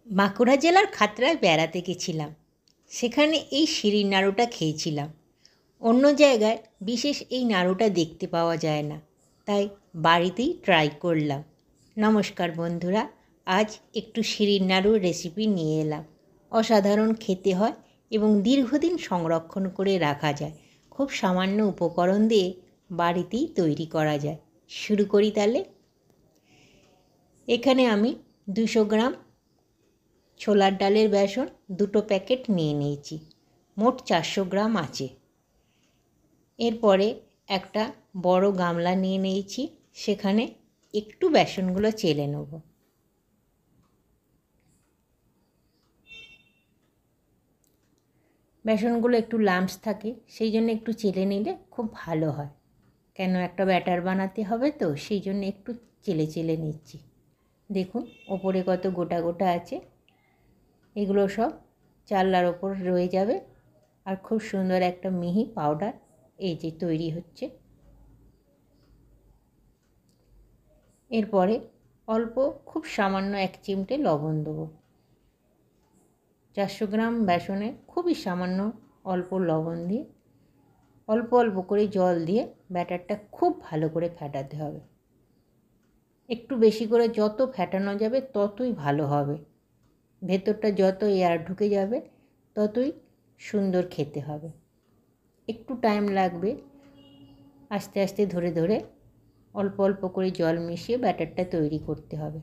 বাঁকুড়া জেলার খাতড়ায় বেড়াতে গেছিলাম। সেখানে এই শিরির নাড়ুটা খেয়েছিলাম। অন্য জায়গায় বিশেষ এই নাড়ুটা দেখতে পাওয়া যায় না, তাই বাড়িতেই ট্রাই করলাম। নমস্কার বন্ধুরা, আজ একটু শিরির নাড়ুর রেসিপি নিয়ে এলাম। অসাধারণ খেতে হয় এবং দীর্ঘদিন সংরক্ষণ করে রাখা যায়। খুব সামান্য উপকরণ দিয়ে বাড়িতেই তৈরি করা যায়। শুরু করি তাহলে। এখানে আমি 200 গ্রাম ছোলার ডালের বেসন 2 প্যাকেট নিয়ে নিয়েছি। মোট 400 গ্রাম আছে। এরপরে একটা বড় গামলা নিয়ে নিয়েছি, সেখানে একটু বেসনগুলো চেলে নেব। বেসনগুলো একটু লাম্পস থাকে, সেই জন্য একটু চেলে নিলে খুব ভালো হয়। কেন একটা ব্যাটার বানাতে হবে তো, সেই জন্য একটু চেলে চেলে নিচ্ছি। দেখুন ওপরে কত গোটা গোটা আছে, এগুলো সব চালনার ওপর রয়ে যাবে। আর খুব সুন্দর একটা মিহি পাউডার এই যে তৈরি হচ্ছে। এরপরে অল্প খুব সামান্য 1 চিমটে লবণ দেবো। 400 গ্রাম বেসনে খুবই সামান্য অল্প লবণ দিয়ে অল্প অল্প করে জল দিয়ে ব্যাটারটা খুব ভালো করে ফেটাতে হবে। একটু বেশি করে যত ফেটানো যাবে ততই ভালো হবে। ভেতরটা যত এয়ার ঢুকে যাবে ততই সুন্দর খেতে হবে। একটু টাইম লাগবে। আস্তে আস্তে ধরে ধরে অল্প অল্প করে জল মিশিয়ে ব্যাটারটা তৈরি করতে হবে।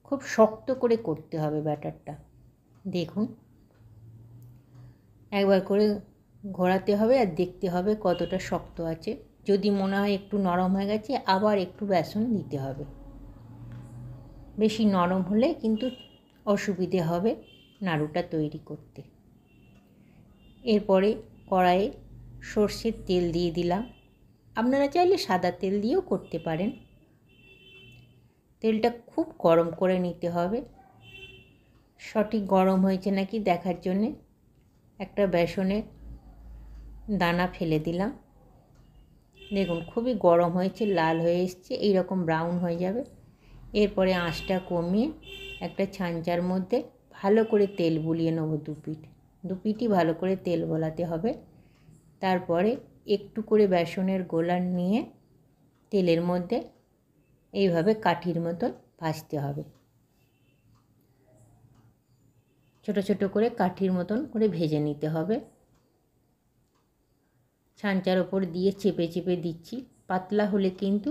খুব শক্ত করে করতে হবে ব্যাটারটা। দেখুন একবার করে ঘোরাতে হবে আর দেখতে হবে কতটা শক্ত আছে। যদি মনে হয় একটু নরম হয়ে গেছে, আবার একটু বেসন দিতে হবে। বেশি নরম হলে কিন্তু অসুবিধে হবে নাড়ুটা তৈরি করতে। এরপরে কড়াইয়ে সর্ষের তেল দিয়ে দিলাম। আপনারা চাইলে সাদা তেল দিয়েও করতে পারেন। তেলটা খুব গরম করে নিতে হবে। সঠিক গরম হয়েছে নাকি দেখার জন্যে একটা বেসনের দানা ফেলে দিলাম। দেখুন খুবই গরম হয়েছে, লাল হয়ে এসছে, এইরকম ব্রাউন হয়ে যাবে। এরপরে আঁচটা কমিয়ে একটা ছাঁচার মধ্যে ভালো করে তেল বুলিয়ে নেব। দু পিঠই ভালো করে তেল গলাতে হবে। তারপরে একটু করে বেসনের গোলা নিয়ে তেলের মধ্যে এইভাবে কাঠির মতন ভাজতে হবে। ছোট ছোট করে কাঠির মতন করে ভেজে নিতে হবে। ছাঁচার ওপর দিয়ে চেপে চেপে দিচ্ছি। পাতলা হলে কিন্তু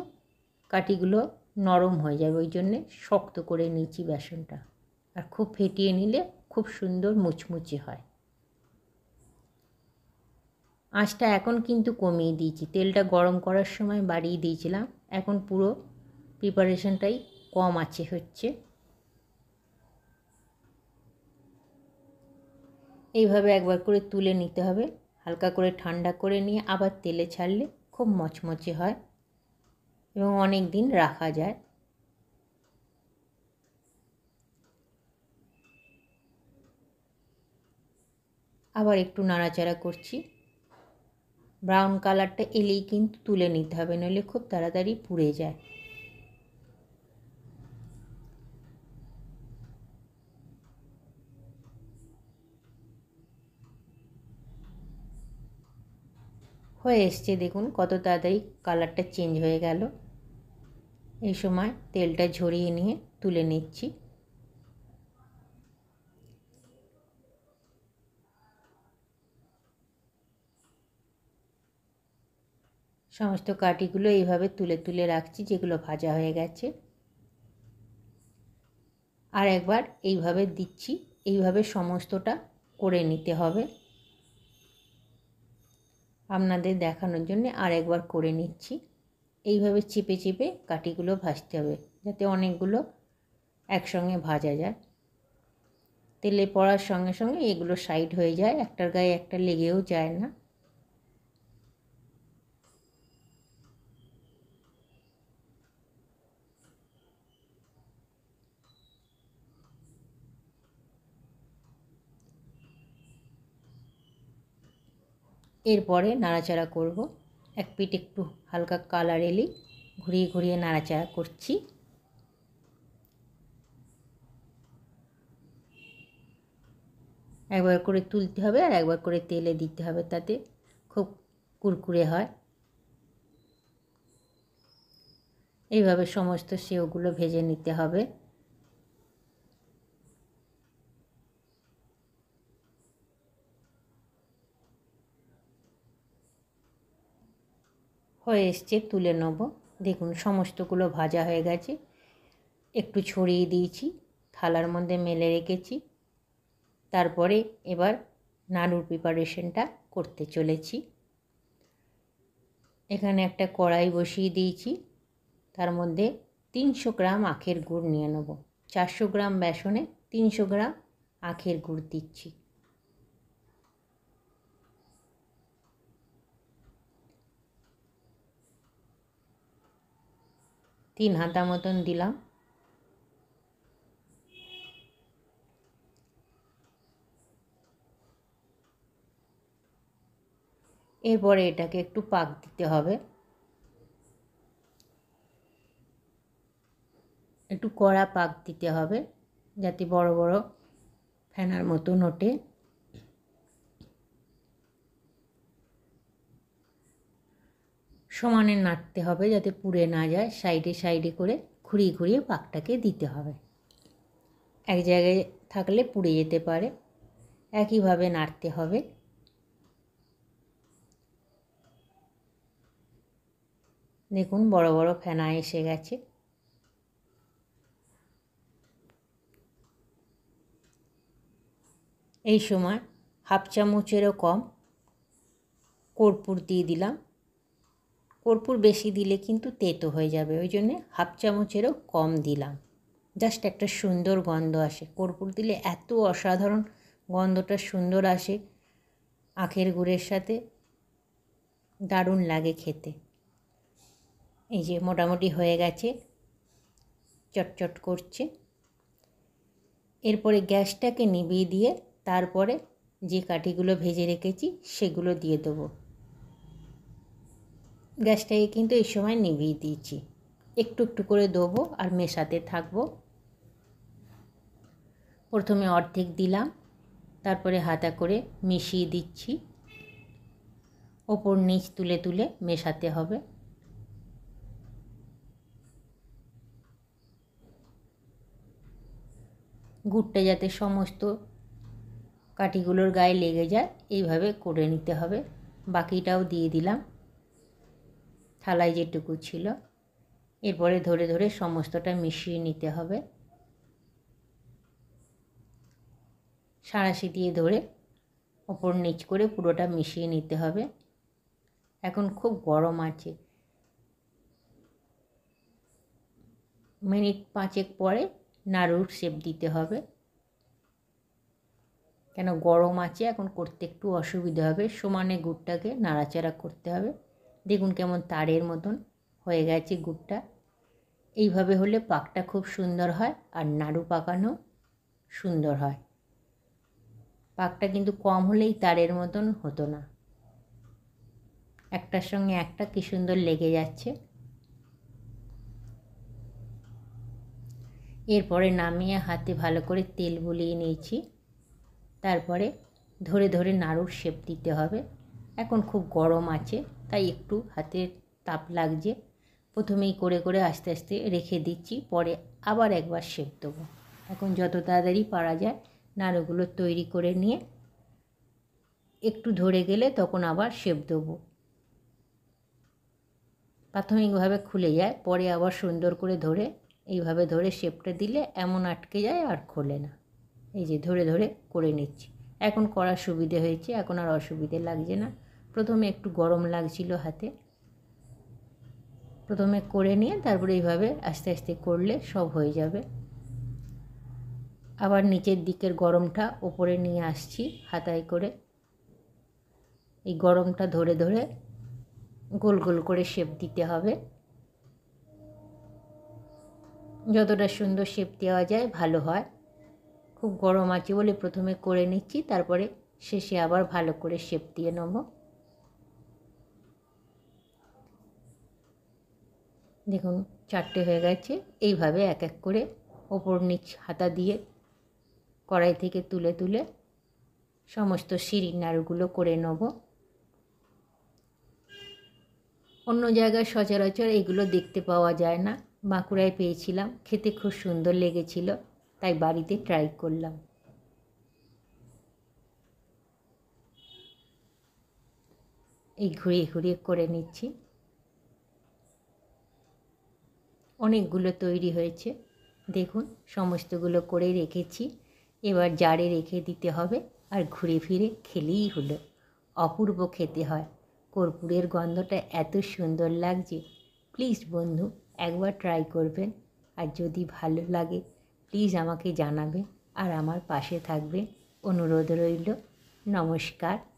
কাঠিগুলো নরম হয়ে যাবে, ওই জন্যে শক্ত করে নিচ্ছি বেসনটা। আর খুব ফেটিয়ে নিলে খুব সুন্দর মুচমুচে হয়। আঁচটা এখন কিন্তু কমিয়ে দিয়েছি, তেলটা গরম করার সময় বাড়িয়ে দিয়েছিলাম। এখন পুরো প্রিপারেশনটাই কম আঁচে হচ্ছে। এইভাবে একবার করে তুলে নিতে হবে। হালকা করে ঠান্ডা করে নিয়ে আবার তেলে ছাড়লে খুব মচমচে হয় এবং অনেক দিন রাখা যায়। আবার একটু নাড়াচাড়া করছি। ব্রাউন কালারটা এলেই কিন্তু তুলে নিতে হবে, নইলে খুব তাড়াতাড়ি পুড়ে যায়। হয়ে এসছে, দেখুন কত তাড়াতাড়ি কালারটা চেঞ্জ হয়ে গেল। এই সময় তেলটা ঝরিয়ে নিয়ে তুলে নিচ্ছি। সমস্ত কাঠিগুলো এইভাবে তুলে তুলে রাখছি, যেগুলো ভাজা হয়ে গেছে। আর একবার এইভাবে দিচ্ছি। এইভাবে সমস্তটা করে নিতে হবে। আপনাদের দেখানোর জন্য আর একবার করে নিচ্ছি। এইভাবে চেপে চেপে কাঠিগুলো ভাজতে হবে, যাতে অনেকগুলো একসঙ্গে ভাজা যায়। তেলে পড়ার সঙ্গে সঙ্গে এগুলো সাইড হয়ে যায়, একটার গায়ে একটা লেগেও যায় না। এরপরে নাড়াচাড়া করব। এক পিঠ একটু হালকা কালার এলেই ঘুরিয়ে ঘুরিয়ে নাড়াচাড়া করছি। একবার করে তুলতে হবে আর একবার করে তেলে দিতে হবে, তাতে খুব কুরকুরে হয়। এইভাবে সমস্ত সেওগুলো ভেজে নিতে হবে। হয়ে এসছে, তুলে নেব। দেখুন সমস্তগুলো ভাজা হয়ে গেছে। একটু ছড়িয়ে দিয়েছি, থালার মধ্যে মেলে রেখেছি। তারপরে এবার নাড়ুর প্রিপারেশনটা করতে চলেছি। এখানে একটা কড়াই বসিয়ে দিয়েছি, তার মধ্যে 300 গ্রাম আখের গুড় নিয়ে নেব। 400 গ্রাম বেসনে 300 গ্রাম আখের গুড় দিচ্ছি। তিন হাতা মতন দিলাম। এরপরে এটাকে একটু পাক দিতে হবে, একটু কড়া পাক দিতে হবে যাতে বড় বড় ফেনার মতন ওঠে। সমানে নাড়তে হবে যাতে পুড়ে না যায়। সাইডে সাইডে করে ঘুরিয়ে ঘুরিয়ে পাকটাকে দিতে হবে। এক জায়গায় থাকলে পুড়ে যেতে পারে, একইভাবে নাড়তে হবে। দেখুন বড় বড় ফেনা এসে গেছে। এই সময় হাফ চামচেরও কম কর্পূর দিয়ে দিলাম। কর্পূর বেশি দিলে কিন্তু তেতো হয়ে যাবে, ওই জন্যে হাফ চামচেরও কম দিলাম। জাস্ট একটা সুন্দর গন্ধ আসে। কর্পূর দিলে এত অসাধারণ গন্ধটা সুন্দর আসে, আখের গুড়ের সাথে দারুণ লাগে খেতে। এই যে মোটামুটি হয়ে গেছে, চটচট করছে। এরপরে গ্যাসটাকে নিভিয়ে দিয়ে তারপরে যে কাঠিগুলো ভেজে রেখেছি সেগুলো দিয়ে দেবো। গ্যাসটাকে কিন্তু এই সময় নিভিয়ে দিয়েছি। একটু একটু করে দেবো আর মেশাতে থাকবো। প্রথমে অর্ধেক দিলাম, তারপরে হাতা করে মিশিয়ে দিচ্ছি। ওপর নিচ তুলে তুলে মেশাতে হবে। গুড়টা যাতে সমস্ত কাঠিগুলোর গায়ে লেগে যায় এইভাবে করে নিতে হবে। বাকিটাও দিয়ে দিলাম থালায় যেটুকু ছিল। এরপরে ধরে ধরে সমস্তটা মিশিয়ে নিতে হবে। সাঁড়াশি দিয়ে ধরে ওপর নিচ করে পুরোটা মিশিয়ে নিতে হবে। এখন খুব গরম আছে, মিনিট 5 পরে নাড়ুর শেপ দিতে হবে, কেন গরম আছে এখন করতে একটু অসুবিধা হবে। সমানে গুড়টাকে নাড়াচাড়া করতে হবে। দেখুন কেমন তারের মতন হয়ে গেছে গুড়টা। এইভাবে হলে পাকটা খুব সুন্দর হয় আর নাড়ু পাকানো সুন্দর হয়। পাকটা কিন্তু কম হলেই তারের মতন হতো না। একটার সঙ্গে একটা কি সুন্দর লেগে যাচ্ছে। এরপরে নামিয়ে হাতে ভালো করে তেল বুলিয়ে নিয়েছি। তারপরে ধরে ধরে নাড়ুর শেপ দিতে হবে। এখন খুব গরম আছে তাই একটু হাতে তাপ লাগছে। প্রথমেই করে করে আস্তে আস্তে রেখে দিচ্ছি, পরে আবার একবার শেপ দেবো। এখন যত তাড়াতাড়ি পারা যায় নাড়ুগুলো তৈরি করে নিয়ে একটু ধরে গেলে তখন আবার শেপ দেবো। প্রাথমিকভাবে খুলে যায়, পরে আবার সুন্দর করে ধরে এইভাবে ধরে শেপটা দিলে এমন আটকে যায় আর খোলে না। এই যে ধরে ধরে করে নিচ্ছি। এখন করার সুবিধে হয়েছে, এখন আর অসুবিধে লাগছে না। প্রথমে একটু গরম লাগছিল হাতে, প্রথমে করে নিয়ে তারপরে এইভাবে আস্তে আস্তে করলে সব হয়ে যাবে। আবার নিচের দিকের গরমটা ওপরে নিয়ে আসছি হাতায় করে। এই গরমটা ধরে ধরে গোল গোল করে শেপ দিতে হবে। যতটা সুন্দর শেপ দেওয়া যায় ভালো হয়। খুব গরম আছে বলে প্রথমে করে নিচ্ছি, তারপরে শেষে আবার ভালো করে শেপ দিয়ে নেব। দেখুন 4টে হয়ে গেছে। এইভাবে এক এক করে ওপর নিচ হাতা দিয়ে কড়াই থেকে তুলে তুলে সমস্ত শিরির নাড়ুগুলো করে নেব। অন্য জায়গায় সচরাচর এগুলো দেখতে পাওয়া যায় না, বাঁকুড়ায় পেয়েছিলাম, খেতে খুব সুন্দর লেগেছিল, তাই বাড়িতে ট্রাই করলাম। এই ঘুরিয়ে ঘুরিয়ে করে নিচ্ছি। অনেকগুলো তৈরি হয়েছে, দেখুন সমস্তগুলো করে রেখেছি। এবার জারে রেখে দিতে হবে, আর ঘুরে ফিরে খেলেই হলো। অপূর্ব খেতে হয়, কর্পূরের গন্ধটা এত সুন্দর লাগছে। প্লিজ বন্ধু, একবার ট্রাই করবেন, আর যদি ভালো লাগে প্লিজ আমাকে জানাবেন আর আমার পাশে থাকবেন, অনুরোধ রইল। নমস্কার।